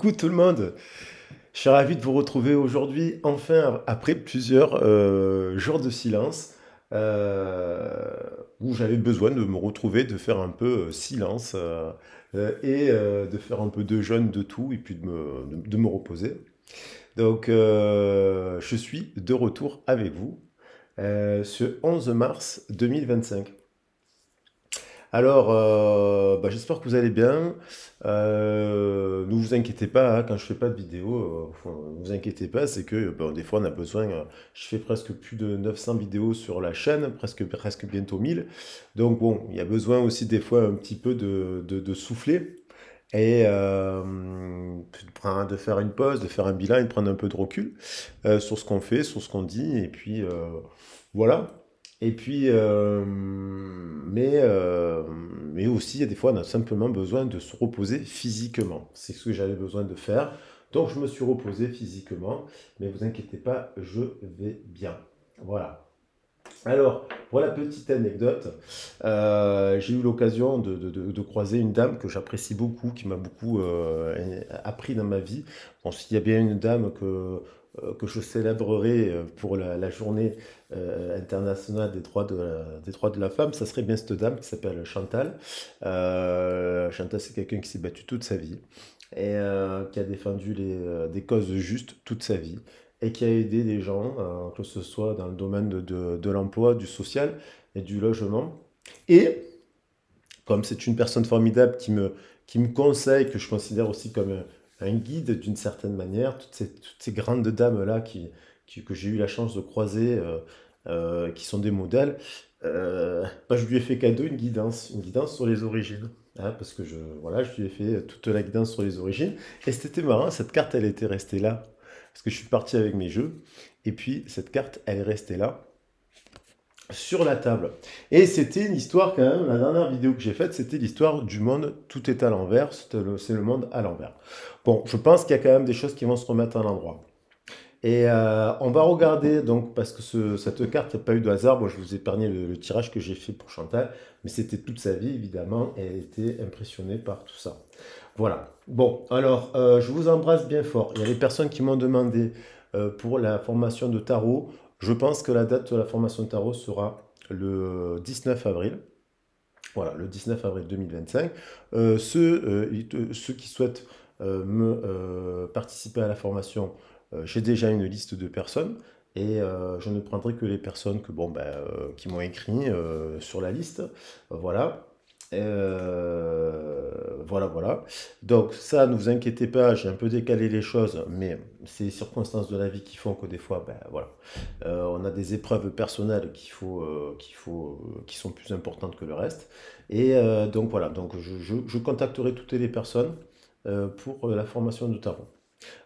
Coucou tout le monde, je suis ravi de vous retrouver aujourd'hui, enfin après plusieurs jours de silence, euh, où j'avais besoin de me retrouver, de faire un peu silence et de faire un peu de jeûne de tout et puis de me reposer. Donc je suis de retour avec vous ce 11 mars 2025. Alors, j'espère que vous allez bien. Ne vous inquiétez pas, hein, quand je fais pas de vidéo, ne vous inquiétez pas, c'est que bon, des fois on a besoin. Je fais presque plus de 900 vidéos sur la chaîne, presque bientôt 1000. Donc bon, il y a besoin aussi des fois un petit peu de souffler et de faire une pause, de faire un bilan et de prendre un peu de recul sur ce qu'on fait, sur ce qu'on dit, et puis voilà. Et puis, mais aussi, il y a des fois, on a simplement besoin de se reposer physiquement. C'est ce que j'avais besoin de faire. Donc, je me suis reposé physiquement. Mais vous inquiétez pas, je vais bien. Voilà. Alors, pour la petite anecdote, j'ai eu l'occasion de croiser une dame que j'apprécie beaucoup, qui m'a beaucoup appris dans ma vie. Bon, s'il y a bien une dame que je célébrerai pour la journée internationale des droits de la femme, ça serait bien cette dame qui s'appelle Chantal. Chantal, c'est quelqu'un qui s'est battu toute sa vie et qui a défendu des causes justes toute sa vie et qui a aidé des gens, que ce soit dans le domaine de l'emploi, du social et du logement. Et comme c'est une personne formidable qui me conseille, que je considère aussi comme un guide d'une certaine manière, toutes ces grandes dames-là que j'ai eu la chance de croiser, qui sont des modèles, je lui ai fait cadeau une guidance sur les origines. Hein, parce que voilà, je lui ai fait toute la guidance sur les origines. Et c'était marrant, cette carte, elle était restée là. Parce que je suis parti avec mes jeux. Et puis, cette carte, elle est restée là sur la table. Et c'était une histoire quand même, la dernière vidéo que j'ai faite, c'était l'histoire du monde, tout est à l'envers, c'est le monde à l'envers. Bon, je pense qu'il y a quand même des choses qui vont se remettre à l'endroit. Et on va regarder, donc, parce que cette carte, il n'y a pas eu de hasard, moi je vous ai épargné le tirage que j'ai fait pour Chantal, mais c'était toute sa vie, évidemment, et elle était impressionnée par tout ça. Voilà. Bon, alors, je vous embrasse bien fort. Il y a des personnes qui m'ont demandé pour la formation de tarot. Je pense que la date de la formation de tarot sera le 19 avril. Voilà, le 19 avril 2025. Ceux qui souhaitent participer à la formation, j'ai déjà une liste de personnes et je ne prendrai que les personnes qui m'ont écrit sur la liste. Voilà. Voilà. Donc ça, ne vous inquiétez pas, j'ai un peu décalé les choses, mais c'est les circonstances de la vie qui font que des fois, voilà, on a des épreuves personnelles qui sont plus importantes que le reste. Et donc voilà, donc je contacterai toutes les personnes pour la formation de tarot.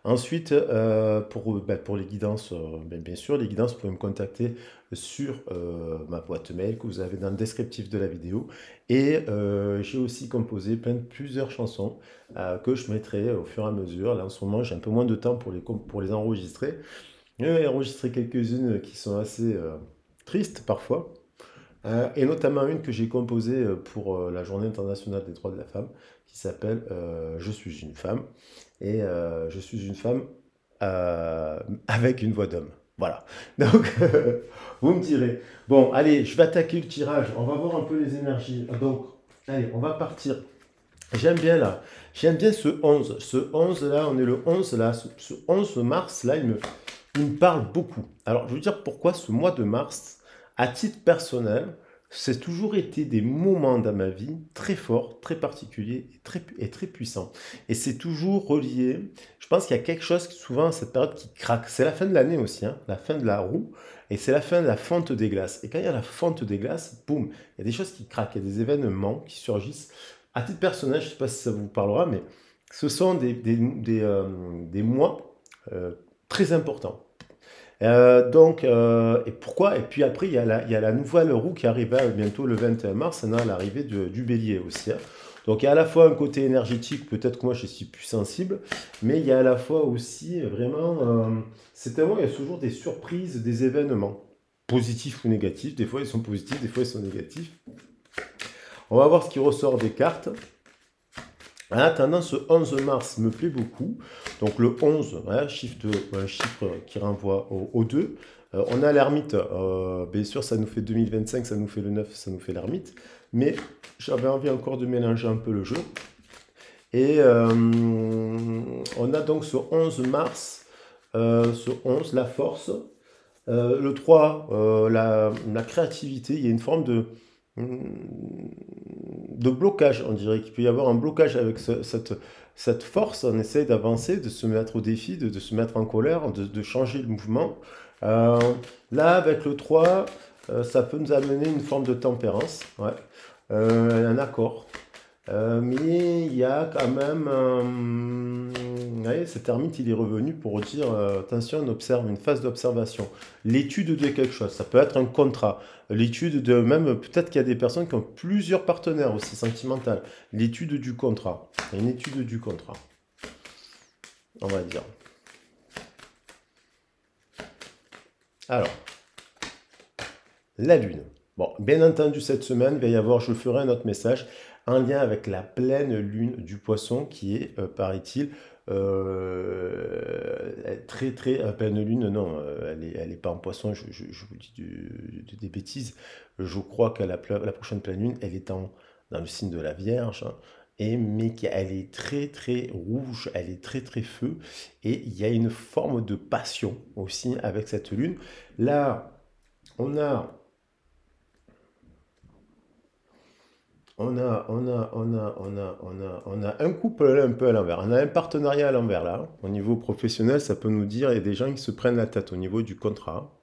Ensuite, pour les guidances, bien sûr, les guidances, vous pouvez me contacter sur ma boîte mail que vous avez dans le descriptif de la vidéo. Et j'ai aussi composé plusieurs chansons que je mettrai au fur et à mesure. Là, en ce moment, j'ai un peu moins de temps pour les enregistrer. J'ai enregistré quelques-unes qui sont assez tristes parfois. Et notamment une que j'ai composée pour la Journée internationale des droits de la femme, qui s'appelle Je suis une femme. Et je suis une femme avec une voix d'homme. Voilà. Donc, vous me direz. Bon, allez, je vais attaquer le tirage. On va voir un peu les énergies. Donc, allez, on va partir. J'aime bien là. J'aime bien ce 11. Ce 11 là, on est le 11 là. Ce 11 mars là, il me parle beaucoup. Alors, je veux dire pourquoi ce mois de mars, à titre personnel, c'est toujours été des moments dans ma vie très forts, très particuliers et très puissants. Et c'est toujours relié. Je pense qu'il y a quelque chose qui, souvent, à cette période qui craque. C'est la fin de l'année aussi, hein, la fin de la roue, et c'est la fin de la fonte des glaces. Et quand il y a la fonte des glaces, boum, il y a des choses qui craquent, il y a des événements qui surgissent. À titre personnel, je ne sais pas si ça vous parlera, mais ce sont des mois très importants. Et pourquoi? Et puis après, il y a la nouvelle roue qui arrive bientôt le 21 mars, on a l'arrivée du bélier aussi. Hein. Donc il y a à la fois un côté énergétique, peut-être que moi je suis plus sensible, mais il y a à la fois aussi vraiment, c'est tellement, il y a toujours des surprises, des événements, positifs ou négatifs, des fois ils sont positifs, des fois ils sont négatifs. On va voir ce qui ressort des cartes. En attendant, ce 11 mars me plaît beaucoup. Donc le 11, hein, un chiffre qui renvoie au 2. On a l'ermite. Bien sûr, ça nous fait 2025, ça nous fait le 9, ça nous fait l'ermite. Mais j'avais envie encore de mélanger un peu le jeu. Et on a donc ce 11 mars, ce 11, la force. Le 3, la créativité. Il y a une forme de blocage, on dirait qu'il peut y avoir un blocage avec cette force. On essaie d'avancer, de se mettre au défi, de se mettre en colère, de changer le mouvement. Euh, Là, avec le 3, ça peut nous amener une forme de tempérance, ouais. Un accord. Mais il y a quand même, ouais, cet ermite, il est revenu pour dire, attention, on observe une phase d'observation. L'étude de quelque chose, ça peut être un contrat. L'étude de, même, peut-être qu'il y a des personnes qui ont plusieurs partenaires aussi, sentimentales. L'étude du contrat. Une étude du contrat, on va dire. Alors, la Lune. Bon, bien entendu, cette semaine, il va y avoir, je ferai un autre message, en lien avec la pleine Lune du Poisson, qui est, paraît-il, très très pleine Lune. Non, elle est pas en Poisson, je vous dis des bêtises. Je crois que la prochaine pleine Lune, elle est dans le signe de la Vierge, hein, mais elle est très très rouge, elle est très très feu, et il y a une forme de passion aussi avec cette Lune. Là, on a on a un couple là, un peu à l'envers. On a un partenariat à l'envers là. Au niveau professionnel, ça peut nous dire, il y a des gens qui se prennent la tête au niveau du contrat.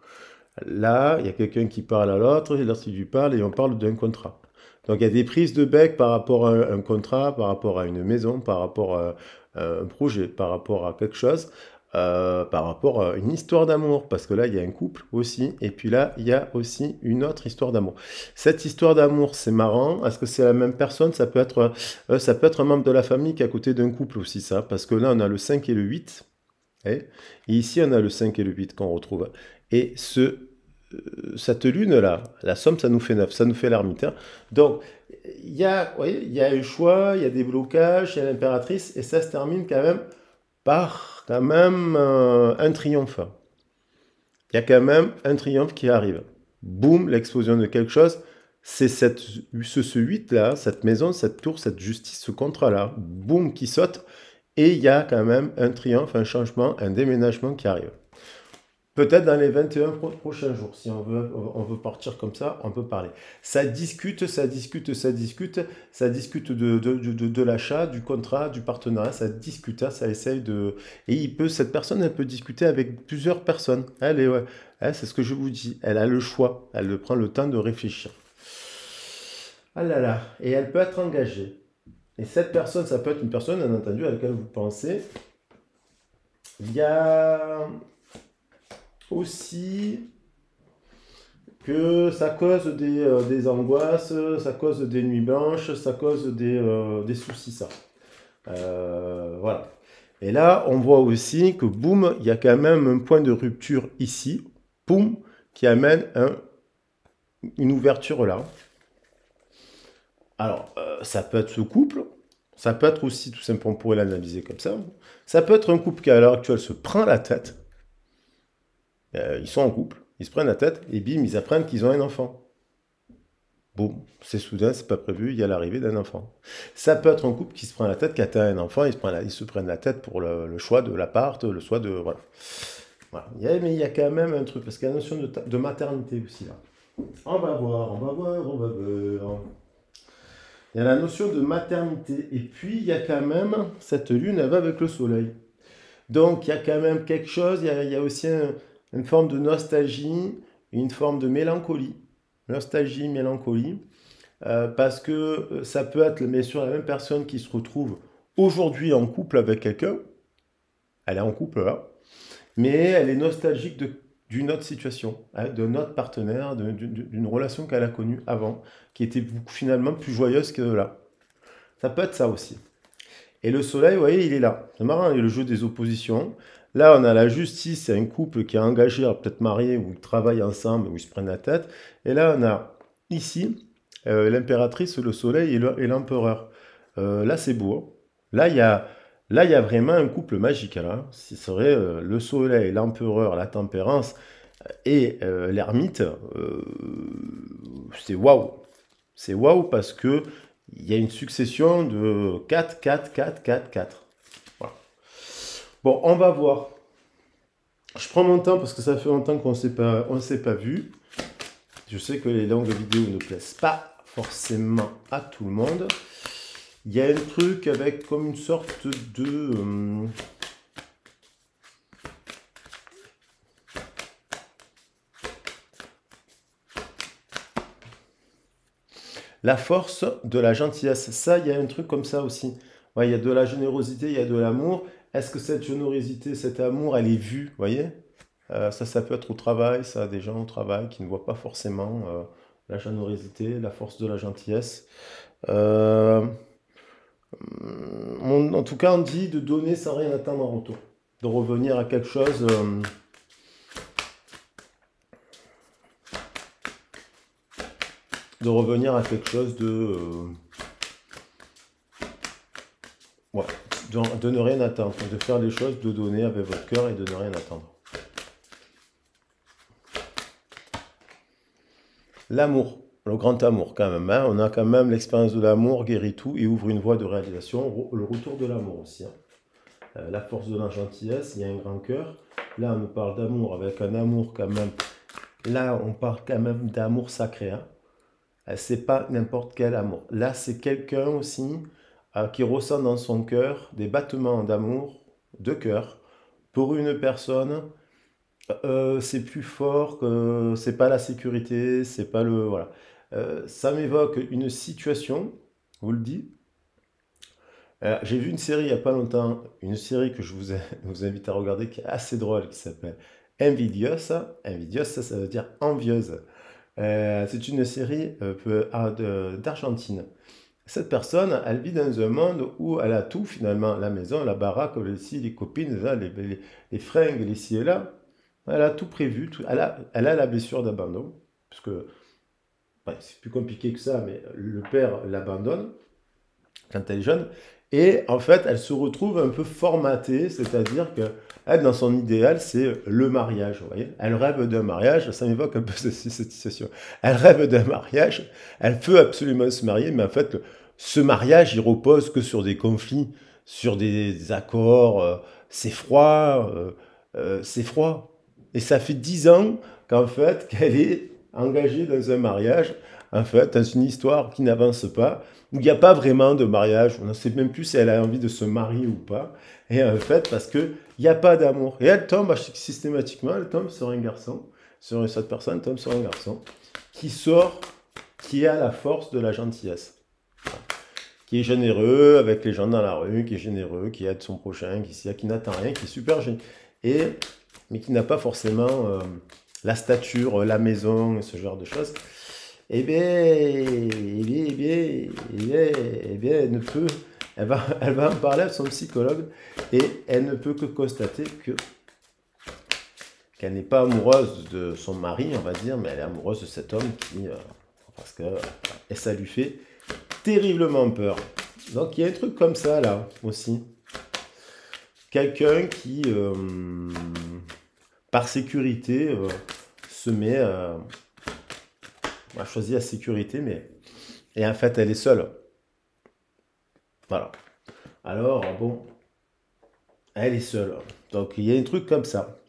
Là, il y a quelqu'un qui parle à l'autre, et l'autre qui lui parle, et on parle d'un contrat. Donc il y a des prises de bec par rapport à un contrat, par rapport à une maison, par rapport à un projet, par rapport à quelque chose, par rapport à une histoire d'amour, parce que là, il y a un couple aussi, et puis là, il y a aussi une autre histoire d'amour. Cette histoire d'amour, c'est marrant. Est-ce que c'est la même personne? Ça peut être un membre de la famille qui est à côté d'un couple aussi, ça, parce que là, on a le 5 et le 8. Et ici, on a le 5 et le 8 qu'on retrouve. Et cette lune-là, la somme, ça nous fait 9, ça nous fait l'ermite, hein. Donc, vous voyez, il y a un choix, il y a des blocages, il y a l'impératrice, et ça se termine quand même par quand même un triomphe. Il y a quand même un triomphe qui arrive. Boum, l'explosion de quelque chose. C'est ce 8-là, cette maison, cette tour, cette justice, ce contrat-là, boum, qui saute. Et il y a quand même un triomphe, un changement, un déménagement qui arrive. Peut-être dans les 21 prochains jours, si on veut partir comme ça, on peut parler. Ça discute, ça discute, ça discute, ça discute de l'achat, du contrat, du partenariat, ça discute, hein, ça essaye de... Et cette personne, elle peut discuter avec plusieurs personnes. Ouais, c'est ce que je vous dis, elle a le choix, elle prend le temps de réfléchir. Ah là là, et elle peut être engagée. Et cette personne, ça peut être une personne, bien entendu, à laquelle vous pensez. Il y a aussi que ça cause des angoisses, ça cause des nuits blanches, ça cause des soucis, ça. Voilà. Et là, on voit aussi que, boum, il y a quand même un point de rupture ici, boum, qui amène une ouverture là. Alors, ça peut être ce couple, ça peut être aussi, tout simplement, on pourrait l'analyser comme ça peut être un couple qui, à l'heure actuelle, se prend la tête. Ils sont en couple, ils se prennent la tête, et bim, ils apprennent qu'ils ont un enfant. Boum, c'est soudain, c'est pas prévu, il y a l'arrivée d'un enfant. Ça peut être un couple qui se prend la tête, qui atteint un enfant, ils se prennent la tête pour le choix de l'appart, le choix de... Voilà. Voilà. Mais il y a quand même un truc, parce qu'il y a la notion de maternité aussi là. On va voir, on va voir, on va voir. Il y a la notion de maternité, et puis il y a quand même, cette lune, elle va avec le soleil. Donc il y a quand même quelque chose, il y a aussi une forme de nostalgie, une forme de mélancolie. Nostalgie, mélancolie. Parce que ça peut être bien sûr la même personne qui se retrouve aujourd'hui en couple avec quelqu'un. Elle est en couple là. Mais elle est nostalgique d'une autre situation, hein, d'un autre partenaire, d'une relation qu'elle a connue avant, qui était finalement plus joyeuse que là. Ça peut être ça aussi. Et le soleil, vous voyez, il est là. C'est marrant, il y a le jeu des oppositions. Là, on a la justice, c'est un couple qui est engagé, peut-être marié, ou ils travaillent ensemble, ou ils se prennent la tête. Et là, on a ici l'impératrice, le soleil et l'empereur. Là, c'est beau, hein. Là, il y a vraiment un couple magique, là, hein. Ce serait le soleil, l'empereur, la tempérance et l'ermite. C'est waouh. C'est waouh parce que il y a une succession de 4, 4, 4, 4, 4. Voilà. Bon, on va voir. Je prends mon temps parce que ça fait longtemps qu'on ne s'est pas vu. Je sais que les longues vidéos ne plaisent pas forcément à tout le monde. Il y a un truc avec comme une sorte de... la force de la gentillesse. Ça, il y a un truc comme ça aussi. Ouais, il y a de la générosité, il y a de l'amour. Est-ce que cette générosité, cet amour, elle est vue, vous voyez? Ça peut être au travail, ça, des gens au travail qui ne voient pas forcément la générosité, la force de la gentillesse. Euh, en tout cas, on dit de donner sans rien attendre en retour. De revenir à quelque chose. De revenir à quelque chose de. Ouais, de ne rien attendre. De faire les choses, de donner avec votre cœur et de ne rien attendre. L'amour, le grand amour quand même, hein. On a quand même l'expérience de l'amour, guérit tout et ouvre une voie de réalisation. Le retour de l'amour aussi, hein. La force de la gentillesse, il y a un grand cœur. Là, on nous parle d'amour avec un amour quand même. Là, on parle quand même d'amour sacré, hein. C'est pas n'importe quel amour. Là, c'est quelqu'un aussi qui ressent dans son cœur des battements d'amour, de cœur, pour une personne. C'est plus fort que c'est pas la sécurité, c'est pas le voilà. Ça m'évoque une situation, je vous le dis. J'ai vu une série il y a pas longtemps, une série que vous invite à regarder qui est assez drôle, qui s'appelle Envidios. Envidios, ça veut dire envieuse. C'est une série d'Argentine. Cette personne, elle vit dans un monde où elle a tout finalement, la maison, la baraque, les copines, là, les fringues, les ci et là. Elle a tout prévu, elle a la blessure d'abandon, parce que ouais, c'est plus compliqué que ça, mais le père l'abandonne quand elle est jeune, et en fait, elle se retrouve un peu formatée, c'est-à-dire que elle, dans son idéal, c'est le mariage, vous voyez. Elle rêve d'un mariage, ça m'évoque un peu cette situation. Elle rêve d'un mariage, elle peut absolument se marier, mais en fait, ce mariage, il repose que sur des conflits, sur des accords, c'est froid, c'est froid. Et ça fait 10 ans qu'en fait, qu'elle est engagée dans un mariage, en fait, dans une histoire qui n'avance pas, où il n'y a pas vraiment de mariage. On ne sait même plus si elle a envie de se marier ou pas. Et en fait, parce qu'il n'y a pas d'amour. Et elle tombe systématiquement, elle tombe sur un garçon, sur cette personne tombe sur un garçon qui sort, qui a la force de la gentillesse, qui est généreux avec les gens dans la rue, qui est généreux, qui aide son prochain, qui n'attend rien, qui est super généreux, mais qui n'a pas forcément la stature, la maison, ce genre de choses. Eh bien, elle va en parler à son psychologue et elle ne peut que constater qu'elle n'est pas amoureuse de son mari, on va dire, mais elle est amoureuse de cet homme parce que et ça lui fait terriblement peur. Donc il y a un truc comme ça là aussi. Quelqu'un qui, par sécurité, se met a choisi la sécurité, et en fait, elle est seule. Voilà. Alors, bon, elle est seule. Donc, il y a un truc comme ça.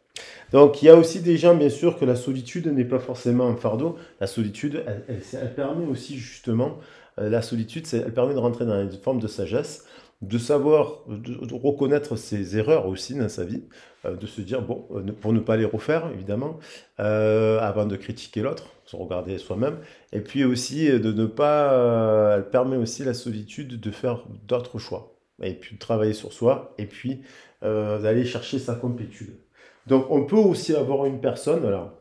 Donc, il y a aussi des gens, bien sûr, que la solitude n'est pas forcément un fardeau. La solitude, elle permet aussi, justement, la solitude, elle permet de rentrer dans une forme de sagesse, de savoir, de reconnaître ses erreurs aussi dans sa vie, de se dire, bon, pour ne pas les refaire, évidemment, avant de critiquer l'autre, se regarder soi-même, et puis aussi de ne pas, elle permet aussi la solitude de faire d'autres choix, et puis de travailler sur soi, et puis d'aller chercher sa complétude. Donc on peut aussi avoir une personne là,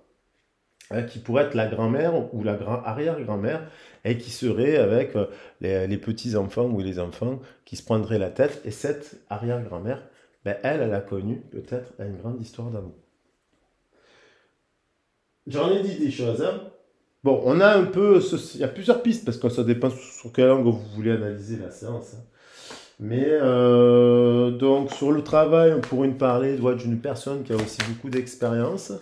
hein, qui pourrait être la grand-mère ou la arrière-grand-mère et qui serait avec les petits-enfants ou les enfants qui se prendraient la tête. Et cette arrière-grand-mère, ben, elle a connu peut-être une grande histoire d'amour. J'en ai dit des choses, hein. Bon, on a un peu, il y a plusieurs pistes parce que ça dépend sur quelle langue vous voulez analyser la séance, hein. Mais donc sur le travail, on pourrait parler d'une personne qui a aussi beaucoup d'expérience,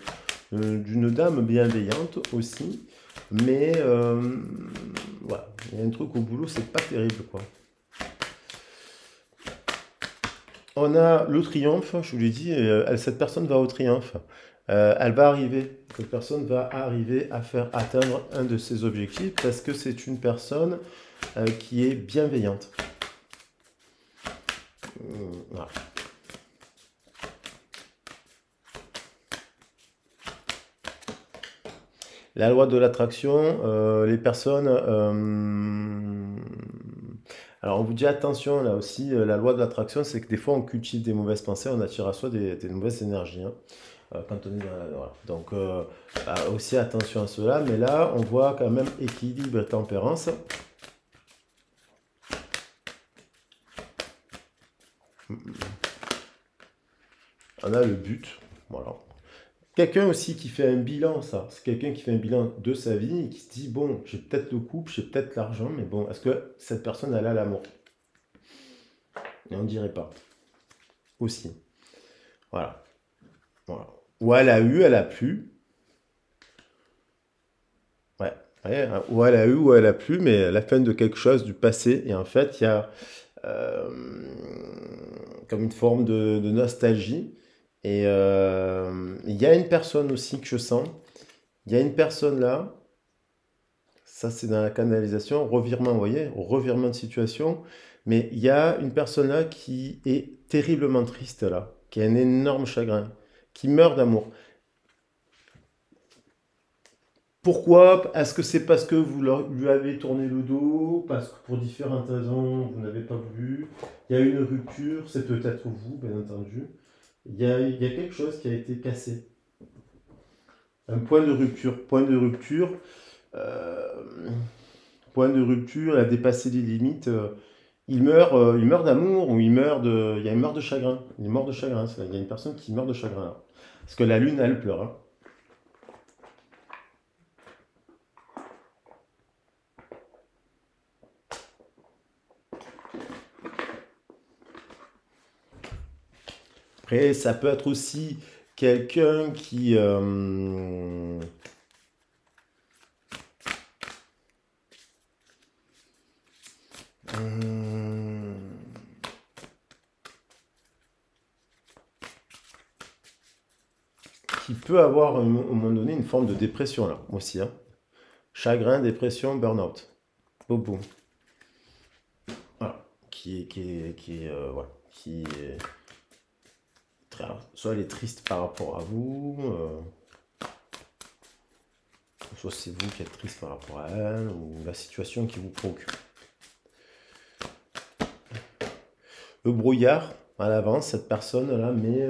d'une dame bienveillante aussi. Mais voilà, il y a un truc au boulot, c'est pas terrible quoi. On a le triomphe, je vous l'ai dit, cette personne va au triomphe. Elle va arriver, cette personne va arriver à faire atteindre un de ses objectifs parce que c'est une personne qui est bienveillante. Voilà. La loi de l'attraction, les personnes... alors on vous dit attention là aussi, la loi de l'attraction, c'est que des fois on cultive des mauvaises pensées, on attire à soi des mauvaises énergies. Hein, quand on est voilà. Donc aussi attention à cela, mais là on voit quand même équilibre et tempérance. On a le but, voilà. Quelqu'un aussi qui fait un bilan, ça. C'est quelqu'un qui fait un bilan de sa vie et qui se dit, bon, j'ai peut-être le couple, j'ai peut-être l'argent, mais bon, est-ce que cette personne, elle a l'amour? Et on ne dirait pas. Aussi. Voilà. Voilà. Ou elle a eu, elle a plus. Ouais. Ouais, hein. Ou elle a eu, ou elle a plus, mais la fin de quelque chose du passé. Et en fait, il y a euh, comme une forme de nostalgie. Et il y a une personne aussi que je sens. Il y a une personne là. Ça, c'est dans la canalisation, revirement, vous voyez, revirement de situation. Mais il y a une personne là qui est terriblement triste là, qui a un énorme chagrin, qui meurt d'amour. Pourquoi? Est-ce que c'est parce que vous lui avez tourné le dos? Parce que pour différentes raisons, vous n'avez pas voulu? Il y a eu une rupture, c'est peut-être vous, bien entendu. Il y a quelque chose qui a été cassé. Un point de rupture. Point de rupture. euh, Point de rupture, a dépassé les limites. Il meurt d'amour ou il y a une mort de chagrin. Il est mort de chagrin. Il y a une personne qui meurt de chagrin là. Parce que la lune, elle pleure. Hein. Après, ça peut être aussi quelqu'un hum, qui peut avoir au moment donné une forme de dépression là aussi. Hein. Chagrin, dépression, burn-out. Boum, boum. Voilà. Voilà. Qui est soit elle est triste par rapport à vous, soit c'est vous qui êtes triste par rapport à elle, ou la situation qui vous préoccupe. Le brouillard à l'avance, cette personne-là, mais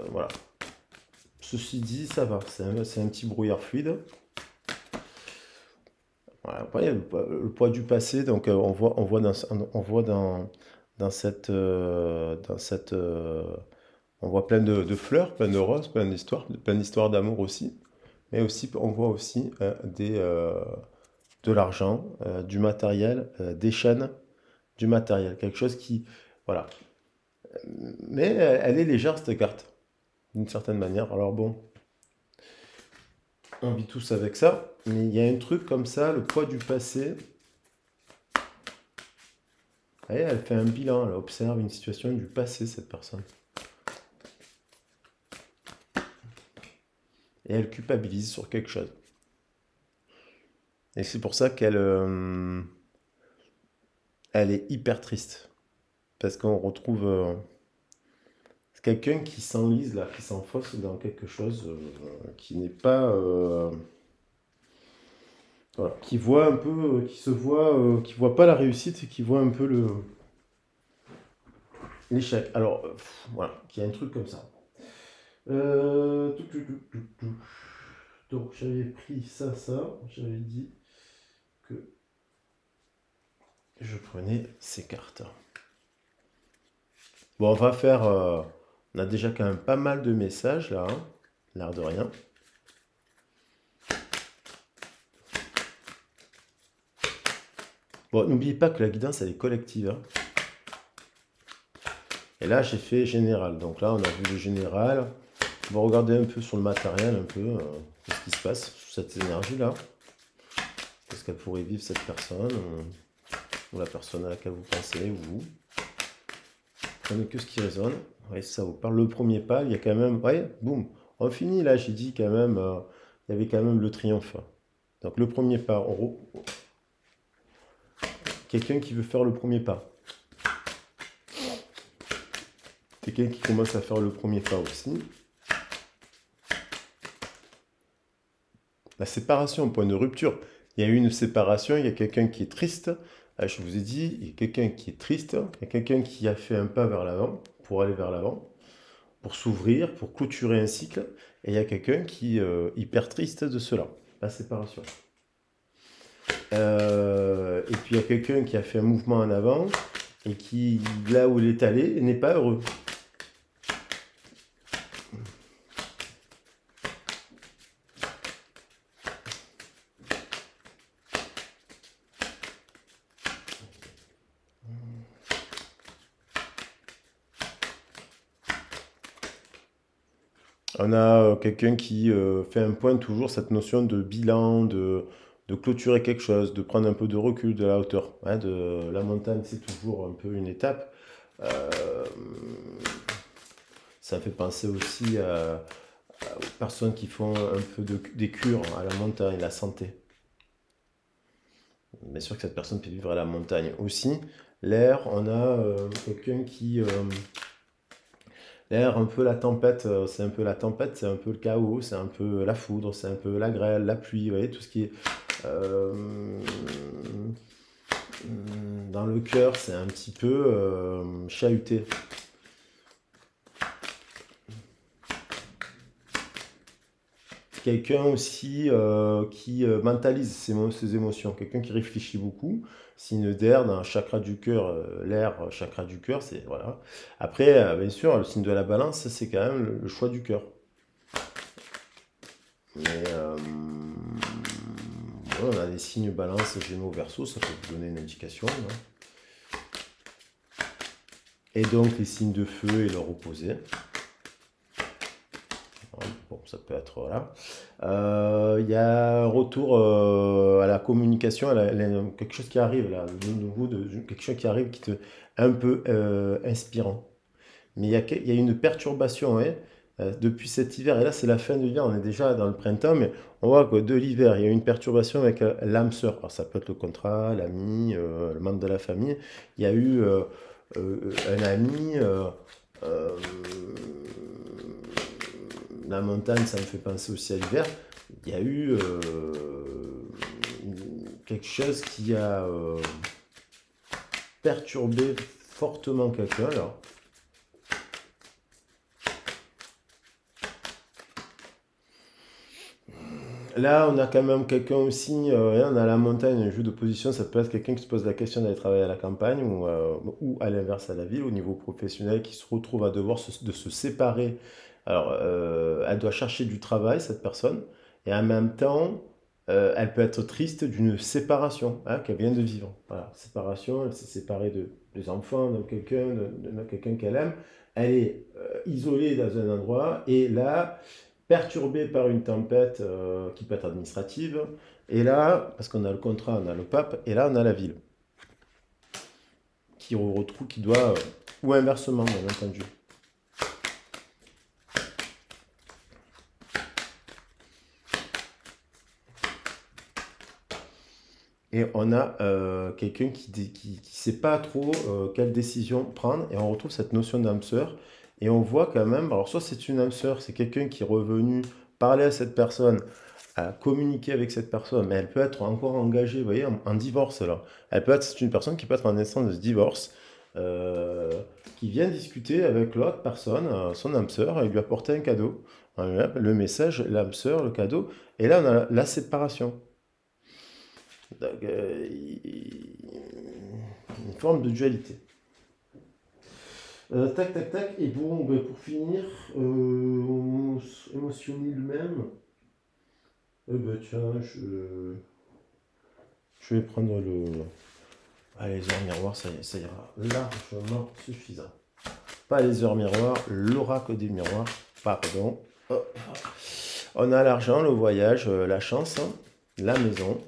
voilà. Ceci dit, ça va, c'est un petit brouillard fluide. Voilà. Après, le poids du passé, donc on voit dans cette, on voit plein de fleurs, plein de roses, plein d'histoires d'amour aussi. Mais aussi, on voit aussi de l'argent, du matériel, des chaînes, du matériel. Quelque chose qui, voilà. Mais elle est légère cette carte, d'une certaine manière. Alors bon, on vit tous avec ça. Mais il y a un truc comme ça, le poids du passé. Et elle fait un bilan, elle observe une situation du passé, cette personne. Et elle culpabilise sur quelque chose. Et c'est pour ça elle est hyper triste. Parce qu'on retrouve quelqu'un qui s'enlise là, qui s'enfonce dans quelque chose qui n'est pas... voilà, qui voit un peu, qui voit pas la réussite et qui voit un peu l'échec. Alors, voilà, qui a un truc comme ça. Donc, j'avais pris ça. J'avais dit que je prenais ces cartes. Bon, on va faire... on a déjà quand même pas mal de messages là, hein, l'air de rien. Bon, n'oubliez pas que la guidance, elle est collective, hein. Et là, j'ai fait général. Donc là, on a vu le général. On va regarder un peu sur le matériel, un peu, qu'est-ce qui se passe sous cette énergie-là. Qu'est-ce qu'elle pourrait vivre, cette personne, ou la personne à laquelle vous pensez, ou vous. Prenez que ce qui résonne. Oui, ça vous parle. Le premier pas, il y a quand même... Ouais, boum. On finit là, j'ai dit quand même... il y avait quand même le triomphe. Donc le premier pas. Quelqu'un qui veut faire le premier pas. Quelqu'un qui commence à faire le premier pas aussi. La séparation, point de rupture. Il y a eu une séparation, il y a quelqu'un qui est triste. Je vous ai dit, il y a quelqu'un qui est triste. Il y a quelqu'un qui a fait un pas vers l'avant, pour aller vers l'avant, pour s'ouvrir, pour clôturer un cycle. Et il y a quelqu'un qui est hyper triste de cela, la séparation. Et puis il y a quelqu'un qui a fait un mouvement en avant et qui, là où il est allé, n'est pas heureux. On a quelqu'un qui fait un point toujours cette notion de bilan, de clôturer quelque chose, de prendre un peu de recul, de la hauteur. Hein, la montagne, c'est toujours un peu une étape. Euh, Ça fait penser aussi aux personnes qui font un peu des cures à la montagne, la santé. Bien sûr que cette personne peut vivre à la montagne aussi. L'air, on a quelqu'un qui... l'air, un peu la tempête, c'est un peu la tempête, c'est un peu le chaos, c'est un peu la foudre, c'est un peu la grêle, la pluie, vous voyez, tout ce qui est... euh, dans le cœur, c'est un petit peu chahuté. Quelqu'un aussi qui mentalise ses émotions, quelqu'un qui réfléchit beaucoup. Signe d'air dans le chakra du cœur, l'air, chakra du cœur, c'est voilà. Après, bien sûr, le signe de la balance, c'est quand même le choix du cœur. Mais ouais, on a des signes balance, gémeaux, verseau, ça peut vous donner une indication, hein. Et donc les signes de feu et leur opposé. Bon, ça peut être voilà. Il y a un retour à la communication, quelque chose qui arrive là, de nouveau, quelque chose qui arrive qui te un peu inspirant. Mais il y a une perturbation hein, depuis cet hiver, et là c'est la fin de l'hiver, on est déjà dans le printemps, mais on voit que de l'hiver, il y a une perturbation avec l'âme sœur. Alors ça peut être le contrat, l'ami, le membre de la famille. Il y a eu un ami. Euh, la montagne, ça me fait penser aussi à l'hiver. Il y a eu quelque chose qui a perturbé fortement quelqu'un. Alors, là, on a quand même quelqu'un aussi, on a la montagne, un jeu de position, ça peut être quelqu'un qui se pose la question d'aller travailler à la campagne ou à l'inverse à la ville, au niveau professionnel, qui se retrouve à devoir de se séparer. Alors, elle doit chercher du travail, cette personne, et en même temps, elle peut être triste d'une séparation hein, qu'elle vient de vivre. Voilà, séparation, elle s'est séparée des enfants, de quelqu'un qu'elle aime. Elle est isolée dans un endroit, et là, perturbé par une tempête qui peut être administrative. Et là, parce qu'on a le contrat, on a le pape, et là on a la ville qui retrouve, qui doit, ou inversement, bien entendu. Et on a quelqu'un qui sait pas trop quelle décision prendre, et on retrouve cette notion d'âme sœur. Et on voit quand même, alors soit c'est une âme sœur, c'est quelqu'un qui est revenu parler à cette personne, à communiquer avec cette personne, mais elle peut être encore engagée, vous voyez, en divorce là. C'est une personne qui peut être en instance de divorce, euh, qui vient discuter avec l'autre personne, son âme sœur, et lui apporter un cadeau. Le message, l'âme sœur, le cadeau, et là on a la séparation. Donc, une forme de dualité. Tac, tac, tac. Et bon, ben, pour finir, émotionnel lui-même. Eh ben, tiens, je vais prendre Allez, les heures miroirs, ça ira largement suffisant. Pas les heures miroirs, l'oracle des miroirs, pardon. Hop. On a l'argent, le voyage, la chance, hein, la maison.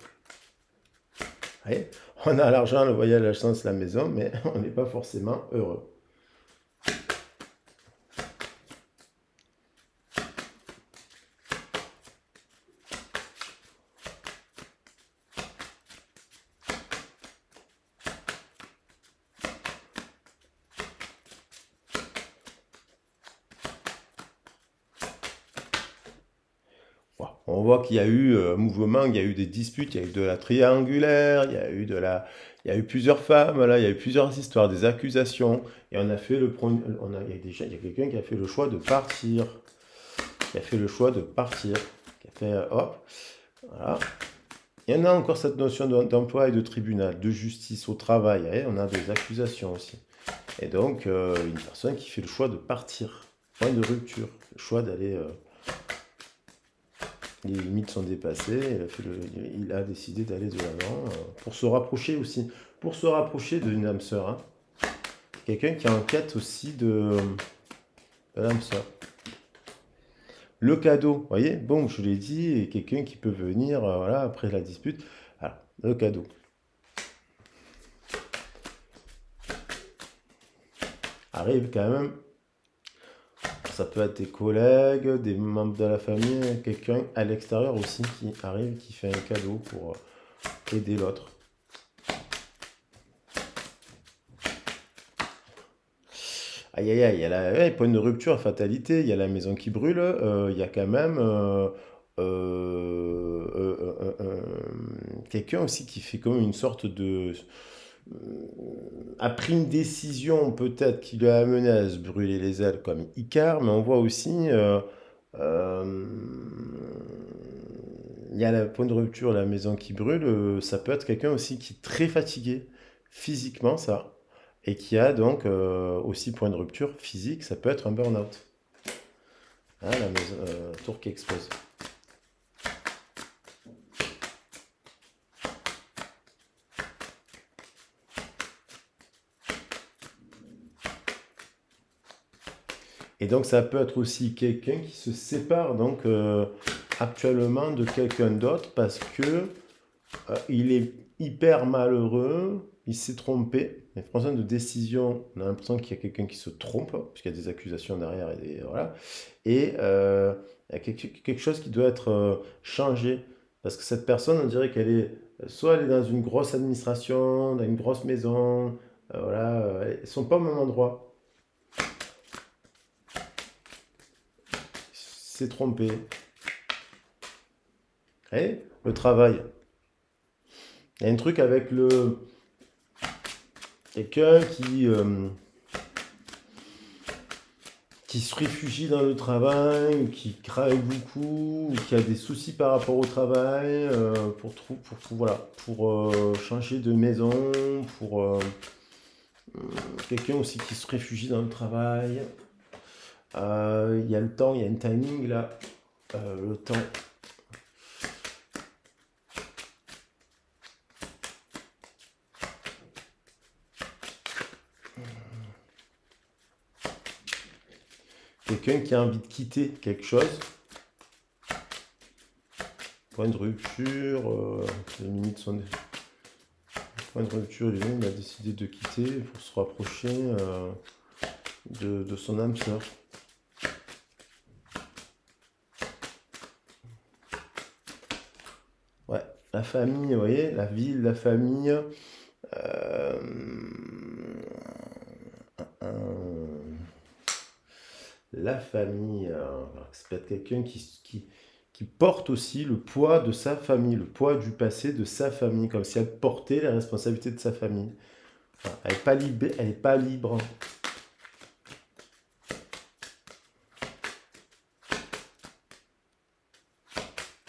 Allez, on a l'argent, le voyage, la chance, la maison, mais on n'est pas forcément heureux. On voit qu'il y a eu un mouvement, il y a eu des disputes, il y a eu de la triangulaire, il y a eu plusieurs femmes, là, il y a eu plusieurs histoires, des accusations, et on a fait il y a quelqu'un qui a fait le choix de partir, qui a fait le choix de partir, qui a fait, hop, voilà. Il y en a encore cette notion d'emploi et de tribunal, de justice au travail, hein, on a des accusations aussi. Et donc, une personne qui fait le choix de partir, point de rupture, le choix d'aller... les limites sont dépassées, il a décidé d'aller de l'avant pour se rapprocher aussi, pour se rapprocher d'une âme sœur. Hein. Quelqu'un qui est en quête aussi de l'âme sœur. Le cadeau, vous voyez, bon, je l'ai dit, et quelqu'un qui peut venir voilà, après la dispute. Alors, le cadeau. Arrive quand même. Ça peut être des collègues, des membres de la famille, quelqu'un à l'extérieur aussi qui arrive, qui fait un cadeau pour aider l'autre. Aïe aïe aïe, il y a ouais, point de rupture, fatalité, il y a la maison qui brûle, il y a quand même quelqu'un aussi qui fait comme une sorte de... a pris une décision peut-être qui lui a amené à se brûler les ailes comme Icare, mais on voit aussi il y a le point de rupture, la maison qui brûle, ça peut être quelqu'un aussi qui est très fatigué physiquement, ça, et qui a donc aussi point de rupture physique, ça peut être un burn-out. Hein, la maison, tour qui explose. Et donc ça peut être aussi quelqu'un qui se sépare donc actuellement de quelqu'un d'autre parce que il est hyper malheureux, il s'est trompé. Il y a une personne de décision, on a l'impression qu'il y a quelqu'un qui se trompe, puisqu'il y a des accusations derrière voilà. Et il y a quelque chose qui doit être changé. Parce que cette personne, on dirait qu'elle est, soit elle est dans une grosse administration, dans une grosse maison, voilà, elles ne sont pas au même endroit. S'est trompé. Et le travail. Il y a un truc avec quelqu'un qui se réfugie dans le travail, qui travaille beaucoup, qui a des soucis par rapport au travail, pour changer de maison, pour quelqu'un aussi qui se réfugie dans le travail. Il y a le temps, il y a un timing là. Le temps. Quelqu'un qui a envie de quitter quelque chose. Point de rupture, les limites sont... Point de rupture, il a décidé de quitter pour se rapprocher de son âme sœur. Ouais, la famille, vous voyez, la ville, la famille. La famille, c'est peut-être quelqu'un qui porte aussi le poids de sa famille, le poids du passé de sa famille, comme si elle portait les responsabilités de sa famille. Enfin, elle n'est pas libre, elle n'est pas libre.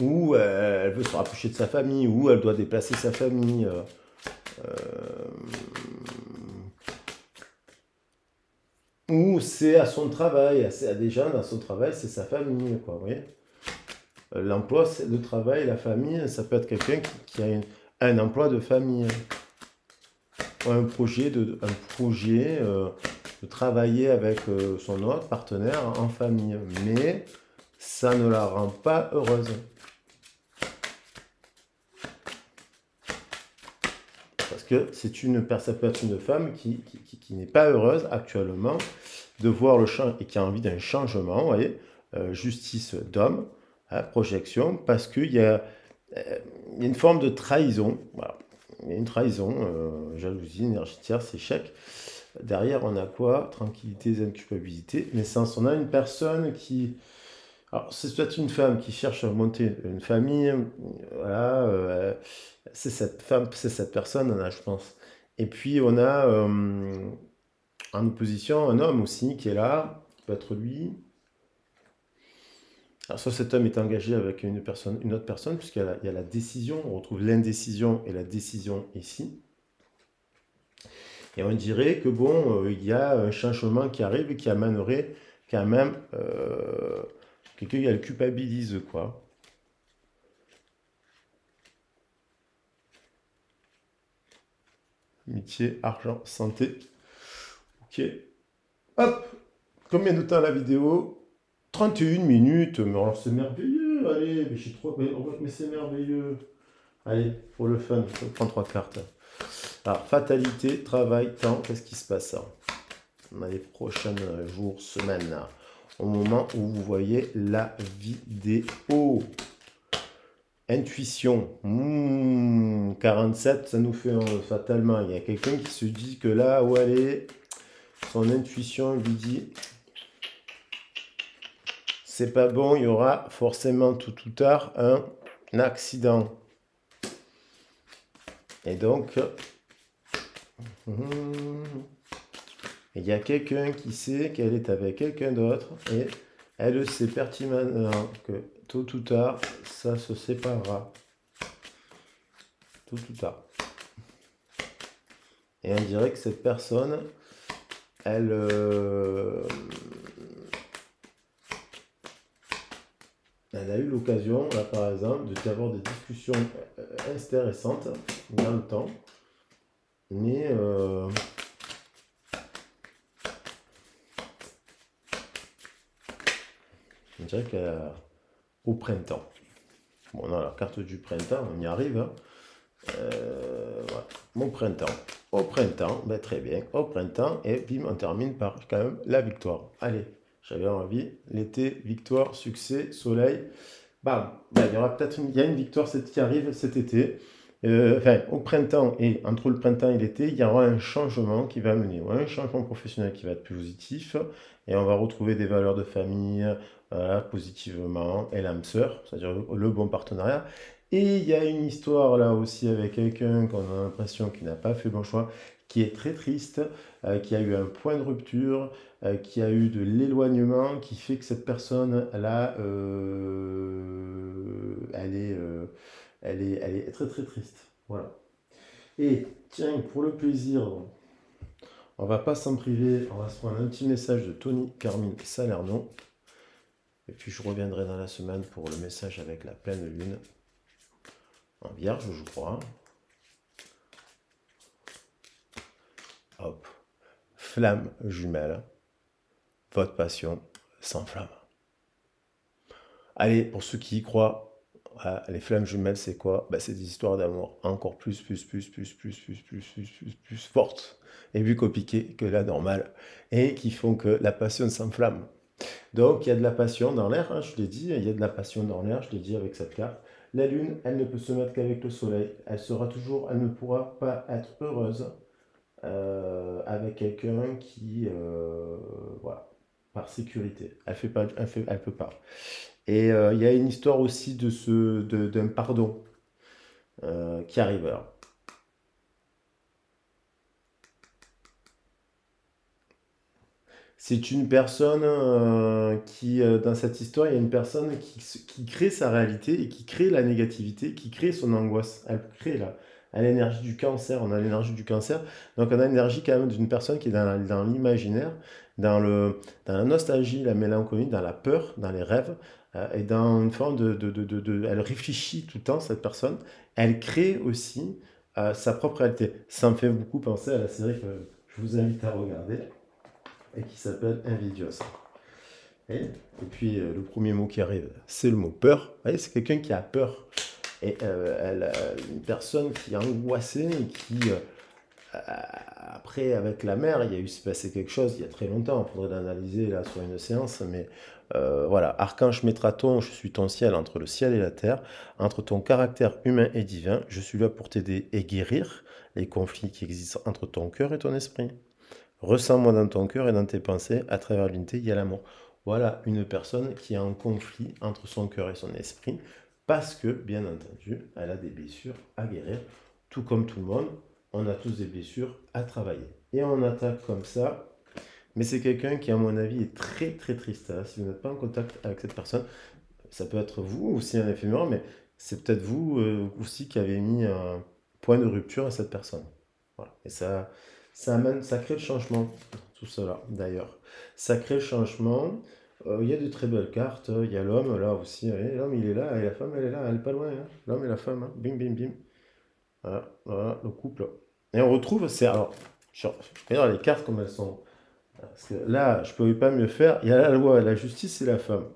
Ou elle veut se rapprocher de sa famille, ou elle doit déplacer sa famille. Ou c'est à son travail, à des gens dans son travail, c'est sa famille, quoi, vous voyez. L'emploi, c'est le travail, la famille, ça peut être quelqu'un qui a un emploi de famille. de travailler avec son autre partenaire en famille. Mais ça ne la rend pas heureuse. Parce que ça peut être une femme qui n'est pas heureuse actuellement de voir le champ et qui a envie d'un changement, vous voyez, justice d'homme, hein, projection, parce qu'il y a une forme de trahison, voilà. Il y a une trahison, jalousie, énergie tierce, échec. Derrière, on a quoi? Tranquillité, zen, culpabilité, naissance. On a une personne qui... Alors, c'est peut-être une femme qui cherche à monter une famille, voilà, c'est cette femme, c'est cette personne, là, je pense. Et puis, on a en opposition un homme aussi qui est là, qui peut être lui. Alors, soit cet homme est engagé avec une autre personne, il y a la décision, on retrouve l'indécision et la décision ici. Et on dirait que bon, il y a un changement qui arrive et qui amènerait quand même quelqu'un qui le culpabilise, quoi. Amitié, argent, santé. Ok. Hop! Combien de temps la vidéo? 31 minutes. Mais alors c'est merveilleux. Allez, mais je suis trop. Mais c'est merveilleux. Allez, pour le fun, je prends 3 cartes. Alors, fatalité, travail, temps, qu'est-ce qui se passe hein dans les prochains jours, semaines, là, au moment où vous voyez la vidéo. Intuition, 47, ça nous fait fatalement. Il y a quelqu'un qui se dit que là où elle est, son intuition lui dit c'est pas bon, il y aura forcément tout ou tard un accident. Et donc, il y a quelqu'un qui sait qu'elle est avec quelqu'un d'autre et elle sait pertinemment que tôt ou tard, ça se séparera. Tôt ou tard. Et on dirait que cette personne, elle a eu l'occasion, là par exemple, d'avoir des discussions intéressantes dans le temps. Mais on dirait qu'au printemps. Bon, on a la carte du printemps, on y arrive. Hein. Voilà. Mon printemps. Au printemps, ben, très bien. Au printemps, et bim, on termine par quand même la victoire. Allez, j'avais envie. L'été, victoire, succès, soleil. Bam. Ben, il y aura peut-être il y a une victoire qui arrive cet été. Enfin, au printemps et entre le printemps et l'été, il y aura un changement qui va mener, ouais, un changement professionnel qui va être plus positif et on va retrouver des valeurs de famille positivement et l'âme sœur, c'est-à-dire le bon partenariat. Et il y a une histoire là aussi avec quelqu'un qu'on a l'impression qu'il n'a pas fait le bon choix, qui est très triste, qui a eu un point de rupture, qui a eu de l'éloignement, qui fait que cette personne là, elle est très très triste. Voilà. Et tiens, pour le plaisir, on va pas s'en priver, on va se prendre un petit message de Tony Carmine Salerno. Et puis je reviendrai dans la semaine pour le message avec la pleine lune. En vierge, je crois. Hop. Flamme jumelle. Votre passion s'enflamme. Allez, pour ceux qui y croient, les flammes jumelles, c'est quoi? Bah, c'est des histoires d'amour encore plus fortes et plus compliquées que la normale et qui font que la passion s'enflamme. Donc, il y a de la passion dans l'air, hein, je l'ai dit, il y a de la passion dans l'air, je l'ai dit avec cette carte. La lune, elle ne peut se mettre qu'avec le soleil. Elle ne pourra pas être heureuse avec quelqu'un qui, voilà, par sécurité. Elle peut pas. Et il y a une histoire aussi d'un pardon qui arrive. Alors. C'est une personne qui, dans cette histoire, il y a une personne qui crée sa réalité et qui crée la négativité, qui crée son angoisse. Elle crée l'énergie du cancer. On a l'énergie du cancer. Donc on a l'énergie quand même d'une personne qui est dans l'imaginaire, dans la nostalgie, la mélancolie, dans la peur, dans les rêves, et dans une forme elle réfléchit tout le temps, cette personne. Elle crée aussi à sa propre réalité. Ça me fait beaucoup penser à la série que je vous invite à regarder et qui s'appelle Invidious. Et puis le premier mot qui arrive, c'est le mot peur. Vous voyez, c'est quelqu'un qui a peur. Et une personne qui est angoissée et qui, après, avec la mer, il y a eu se passer quelque chose il y a très longtemps. Il faudrait l'analyser là sur une séance. Mais voilà, Archange Métraton, je suis ton ciel entre le ciel et la terre, entre ton caractère humain et divin. Je suis là pour t'aider et guérir les conflits qui existent entre ton cœur et ton esprit. Ressens-moi dans ton cœur et dans tes pensées, à travers l'unité, il y a l'amour. Voilà une personne qui a un conflit entre son cœur et son esprit, parce que, bien entendu, elle a des blessures à guérir, tout comme tout le monde, on a tous des blessures à travailler. Et on attaque comme ça, mais c'est quelqu'un qui, à mon avis, est très très triste. Hein. Si vous n'êtes pas en contact avec cette personne, ça peut être vous aussi un éphémère, mais c'est peut-être vous aussi qui avez mis un point de rupture à cette personne. Voilà. Et ça amène, ça crée le changement, tout cela d'ailleurs. Ça crée le changement. Il y a de très belles cartes. Il y a l'homme là aussi. L'homme il est là et la femme elle est là. Elle est pas loin. Hein. L'homme et la femme. Hein. Bim bim bim. Voilà, voilà le couple. Et on retrouve, c'est alors, je vais dire les cartes comme elles sont. Parce que là, je ne pouvais pas mieux faire. Il y a la loi, la justice et la femme.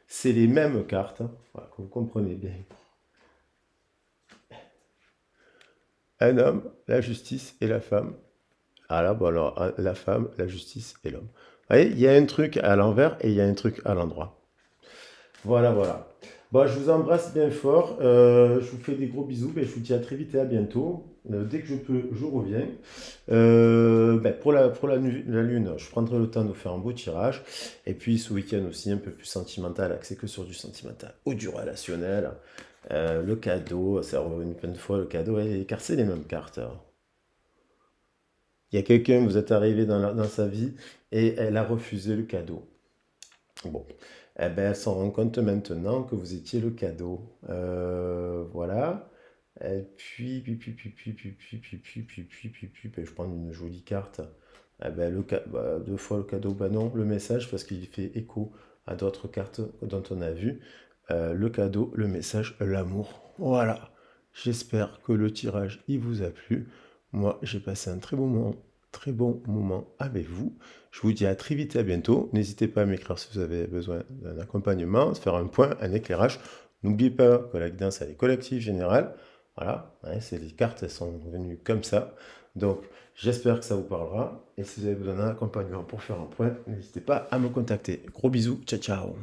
C'est les mêmes cartes. Hein. Voilà, que vous comprenez bien. Un homme, la justice et la femme. Ah là, bon alors, la femme, la justice et l'homme. Vous voyez, il y a un truc à l'envers et il y a un truc à l'endroit. Voilà, voilà. Bon, je vous embrasse bien fort. Je vous fais des gros bisous. Et je vous dis à très vite et à bientôt. Dès que je peux, je reviens. Pour la lune, je prendrai le temps de faire un beau tirage. Et puis ce week-end aussi, un peu plus sentimental, axé que sur du sentimental ou du relationnel. Le cadeau, ça revient plein de fois le cadeau, car c'est les mêmes cartes. Hein. Il y a quelqu'un, vous êtes arrivé dans sa vie et elle a refusé le cadeau. Bon, eh ben, elle s'en rend compte maintenant que vous étiez le cadeau. Voilà. Et puis, je prends une jolie carte. Eh ben, deux fois le cadeau, bah non, le message, parce qu'il fait écho à d'autres cartes dont on a vu. Le cadeau, le message, l'amour. Voilà. J'espère que le tirage, il vous a plu. Moi, j'ai passé un très bon moment avec vous. Je vous dis à très vite et à bientôt. N'hésitez pas à m'écrire si vous avez besoin d'un accompagnement, se faire un point, un éclairage. N'oubliez pas que la guidance, elle est collective, générale. Voilà, hein, c'est les cartes, elles sont venues comme ça. Donc, j'espère que ça vous parlera. Et si vous avez besoin d'un accompagnement pour faire un point, n'hésitez pas à me contacter. Gros bisous, ciao ciao.